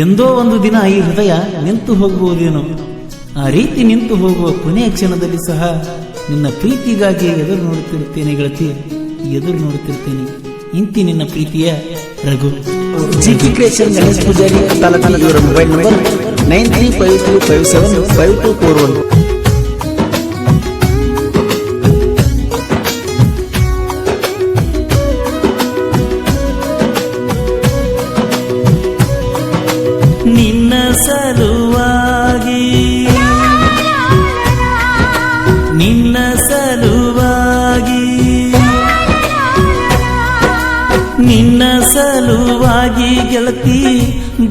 ಎಂದೋ ಒಂದು ದಿನ ಈ ಹೃದಯ ನಿಂತು ಹೋಗಬಹುದೇನೋ. ಆ ರೀತಿ ನಿಂತು ಹೋಗುವ ಕೊನೆಯ ಕ್ಷಣದಲ್ಲಿ ಸಹ ನಿನ್ನ ಪ್ರೀತಿಗಾಗಿ ಎದುರು ನೋಡುತ್ತಿರುತ್ತೇನೆ ಗೆಳತಿ, ಎದುರು ನೋಡುತ್ತಿರುತ್ತೇನೆ. ಇಂತಿ ನಿನ್ನ ಪ್ರೀತಿಯ ರಘು. ಜಿಪಿ ಕ್ರಿಯೇಷನ್ ಗಣೇಶ್ ಪೂಜಾರಿ ತಾಲೂಕಿನ ಇವರ ಮೊಬೈಲ್ ನಂಬರ್ 9352575241. ನಿನ್ನ ಸಲುವಾಗಿ ನಿನ್ನ ಸಲುವಾಗಿ ನಿನ್ನ ಸಲುವಾಗಿ ಗೆಳತಿ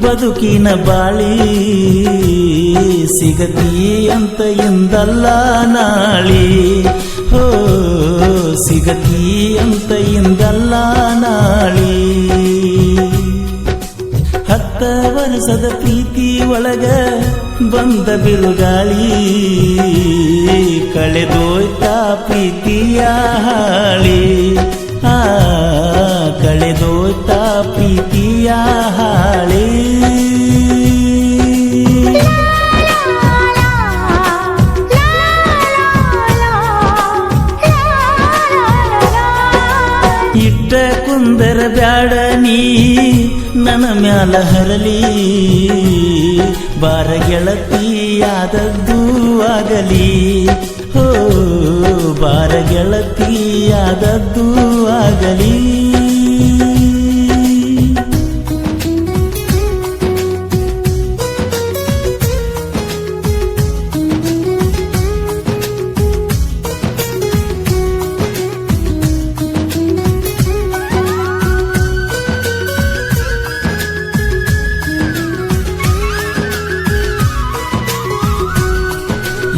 ಬದುಕಿನ ಬಾಳಿ ಸಿಗತಿ ಅಂತ ಎಂದಲ್ಲ ನಾಳಿ. ಹೋ ಸಿಗತಿ ಅಂತ ಎಂದಲ್ಲ ನಾಳಿ. 10 ವರ್ಷದ ಪ್ರೀತಿ ಒಳಗ ಬಂದ ಬಿರುಗಾಳಿ ಕಳೆದೋಯ್ತಾ ಪ್ರೀತಿಯ ಹಾಳಿ. ಕಳೆದೋಯ್ತಾ ಪ್ರೀತಿಯ ಹಾಳಿ. ಇಟ್ಟ ಕುಂದರ ಬ್ಯಾಡ ನೀ ನನ್ನ ಮ್ಯಾಲ ಹರಲಿ, ಬಾರ ಗೆಳತಿಯಾದದ್ದು ಆಗಲಿ. ಹೋ ಬಾರ ಗೆಳತಿಯಾದದ್ದು ಆಗಲಿ.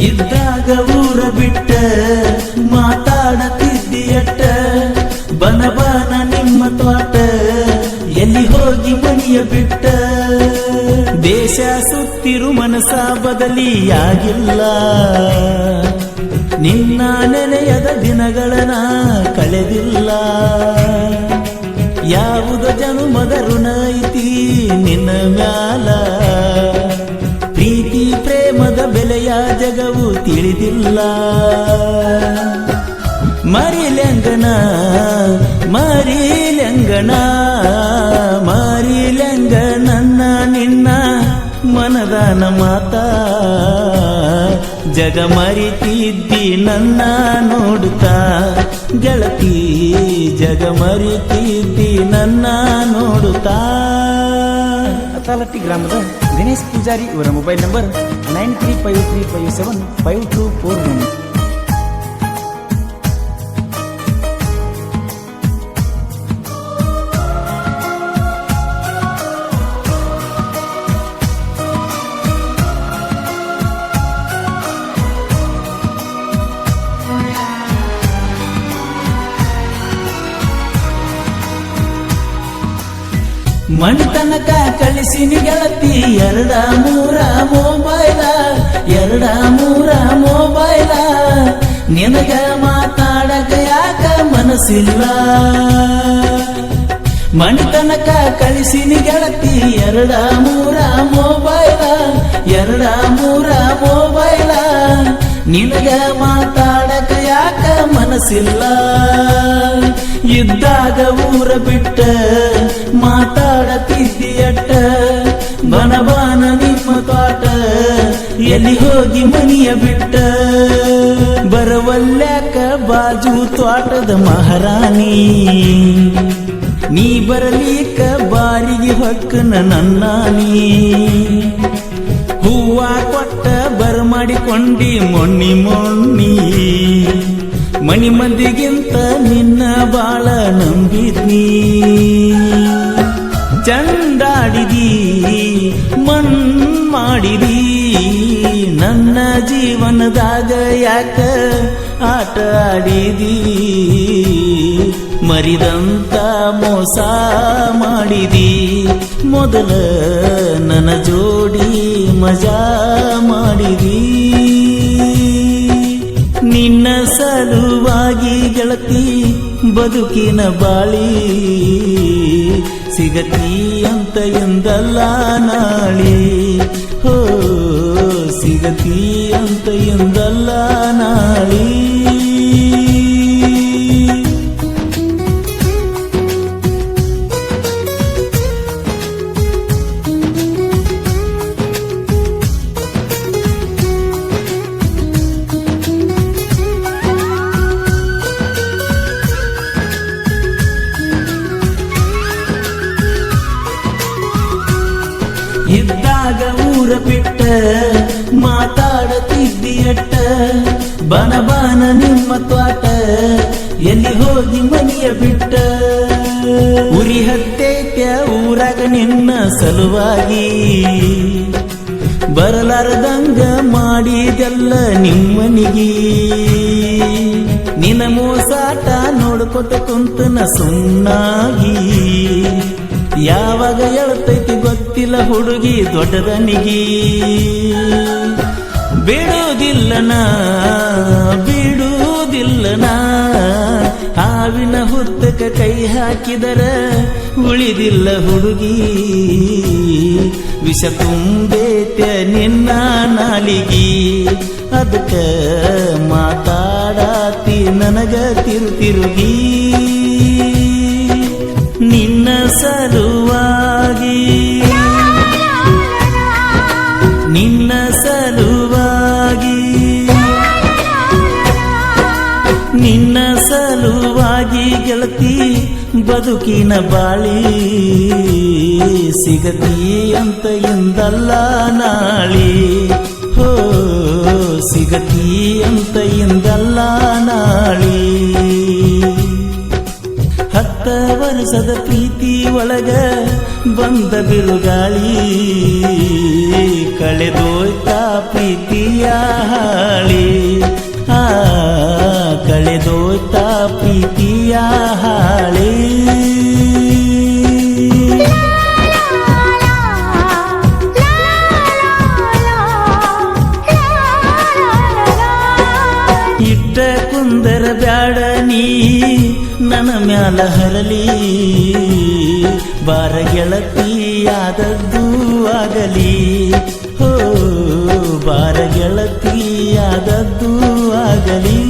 ಇದ್ದಾಗ ಊರ ಬಿಟ್ಟ ಮಾತಾಡತಿದ್ದೀಯಟ್ಟ, ಬನಬನ ನಿಮ್ಮ ತೋಟ ಎಲ್ಲಿ ಹೋಗಿ ಮನೆಯ ಬಿಟ್ಟ. ದೇಶ ಸುತ್ತಿರು ಮನಸ ಬದಲಿಯಾಗಿಲ್ಲ, ನಿನ್ನ ನೆನೆಯದ ದಿನಗಳನ್ನ ಕಳೆದಿಲ್ಲ. ಯಾವುದ ಜನುಮದ ಋಣ ಐತಿ ನಿನ್ನ ಮ್ಯಾಲ, ಪ್ರೀತಿ ಪ್ರೇಮದ ಬೆಲೆಯ ಜಗವು ತಿಳಿದಿಲ್ಲ. ಮರಿಲೆಂಗನ ಮರಿಲೆಂಗನ ಮರಿಲೆಂಗ ನನ್ನ ನಿನ್ನ ಮನದಾನ ಮಾತ. ಜಗ ಮರಿತಿದ್ದಿ ನನ್ನ ನೋಡುತ್ತಾ ಗೆಳತಿ, ಜಗ ಮರಿತಿದ್ದಿ ನನ್ನ ನೋಡುತ್ತಾ. ತಾಲಟ್ಟಿ ಗ್ರಾಮದ ಗಣೇಶ್ ಪೂಜಾರಿ ಇವರ ಮೊಬೈಲ್ ನಂಬರ್ 9353575241. ಮಣಿತನಕ ಕಳಿಸಿನಿ ಗೆಳತಿ 2-3 ಮೊಬೈಲ, 2-3 ಮೊಬೈಲ. ನಿನಗ ಮಾತಾಡಕ ಯಾಕ ಮನಸ್ಸಿಲ್ಲ. ಮಣಿತನಕ ಕಳಿಸಿನಿ ಗೆಳತಿ 2-3 ಮೊಬೈಲ, 2-3 ಮೊಬೈಲ. ನಿನಗ ಮಾತಾಡಕ ಯಾಕ ಮನಸ್ಸಿಲ್ಲ. ಇದ್ದಾಗ ಊರ ಬಿಟ್ಟ ಮಾತಾಡತಿದ್ದೀಯಟ್ಟ, ಬನಬಾನ ನಿಮ್ಮ ತೋಟ ಎಲ್ಲಿ ಹೋಗಿ ಮನಿಯ ಬಿಟ್ಟ. ಬರವಲ್ಯಾಕ ಬಾಜು ತೋಟದ ಮಹಾರಾಣಿ, ನೀ ಬರಲಿಕ್ಕ ಬಾರಿಗೆ ಹೊಕ್ಕನ ನನ್ನಾನಿ. ಹೂವ ಕೊಟ್ಟ ಬರಮಾಡಿಕೊಂಡಿ ಮೊಣ್ಣಿ ಮೊಣ್ಣಿ, ಮಣಿ ಮಂದಿಗಿಂತ ನಿನ್ನ ಬಾಳ ನಂಬಿದ್ನಿ. ಚಂಡಾಡಿದಿ ಮಣ್ ಮಾಡಿದಿ ನನ್ನ ಜೀವನದಾಗ, ಯಾಕ ಆಟ ಆಡಿದಿ. ಮರಿದಂತ ಮೋಸ ಮಾಡಿದಿ, ಮೊದಲ ನನ್ನ ಜೋಡಿ ಮಜಾ ಮಾಡಿದಿ. ನಿನ್ನ ಸಲುವಾಗಿ ಗೆಳತಿ ಬದುಕಿನ ಬಾಳಿ ಸಿಗತಿ ಅಂತ ಎಂದಲ್ಲ ನಾಳಿ ಹೋ ಸಿಗತಿ ಅಂತ ಎಂದಲ್ಲ ನಾಳಿ ಇದ್ದಾಗ ಊರ ಬಿಟ್ಟ ಮಾತಾಡತಿದ್ದಿಯಟ್ಟ ಬನ ಬಾನ ನಿಮ್ಮ ತ್ವಾಟ ಎಲ್ಲಿ ಹೋಗಿ ಮನೆಯ ಬಿಟ್ಟ ಉರಿ ಹತ್ತೈತ್ಯ ಊರಾಗ ನಿನ್ನ ಸಲುವಾಗಿ ಬರಲಾರದಂಗ ಮಾಡಿದೆಲ್ಲ ನಿಮ್ಮನಿಗಿ ನಿನ್ನ ಮೋಸಾಟ ನೋಡ್ಕೊತ ಕುಂತನ ಸುಮ್ಮನಾಗಿ ಯಾವಾಗ ಎಳ್ತೈತಿ ಗೊತ್ತಿಲ್ಲ ಹುಡುಗಿ ದೊಡ್ಡದನಿಗಿ ಬಿಡುವುದಿಲ್ಲನಾ ಬಿಡುವುದಿಲ್ಲನಾ ಹಾವಿನ ಹುತ್ತಕ ಕೈ ಹಾಕಿದರ ಉಳಿದಿಲ್ಲ ಹುಡುಗಿ ವಿಷ ತುಂಬೇತ್ಯ ನಿನ್ನ ನಾಲಿಗಿ ಅದಕ್ಕ ಮಾತಾಡತಿ ನನಗ ತಿರುಗಿ ನಿನ್ನ ಸಲುವಾಗಿ ನಿನ್ನ ಸಲುವಾಗಿ ನಿನ್ನ ಸಲುವಾಗಿ ಗೆಳತಿ ಬದುಕಿನ ಬಾಳಿ ಸಿಗತಿ ಅಂತ ಎಂದಲ್ಲ ನಾಳಿ ಹೋ ಸಿಗತಿ ಅಂತ ಎಂದಲ್ಲ ನಾಳಿ 10 ವರ್ಷದ ಪ್ರೀತಿ ಒಳಗ ಬಂದ ಬಿರುಗಾಳಿ ಕಳೆದೋಯ್ತಾ ಪ್ರೀತಿಯ ಹಾಳಿ ಕಳೆದೋಯ್ತಾ ಪ್ರೀತಿಯ ಹಾಳಿ ಇಟ್ಟ ಕುಂದರ ಬ್ಯಾಡ ನೀ ನನ್ನ ಮ್ಯಾಲ ಹರಲಿ ಬಾರ ಗೆಳತಿಯಾದದ್ದು ಆಗಲಿ ಹೋ ಬಾರ ಗೆಳತಿಯಾದದ್ದು ಆಗಲಿ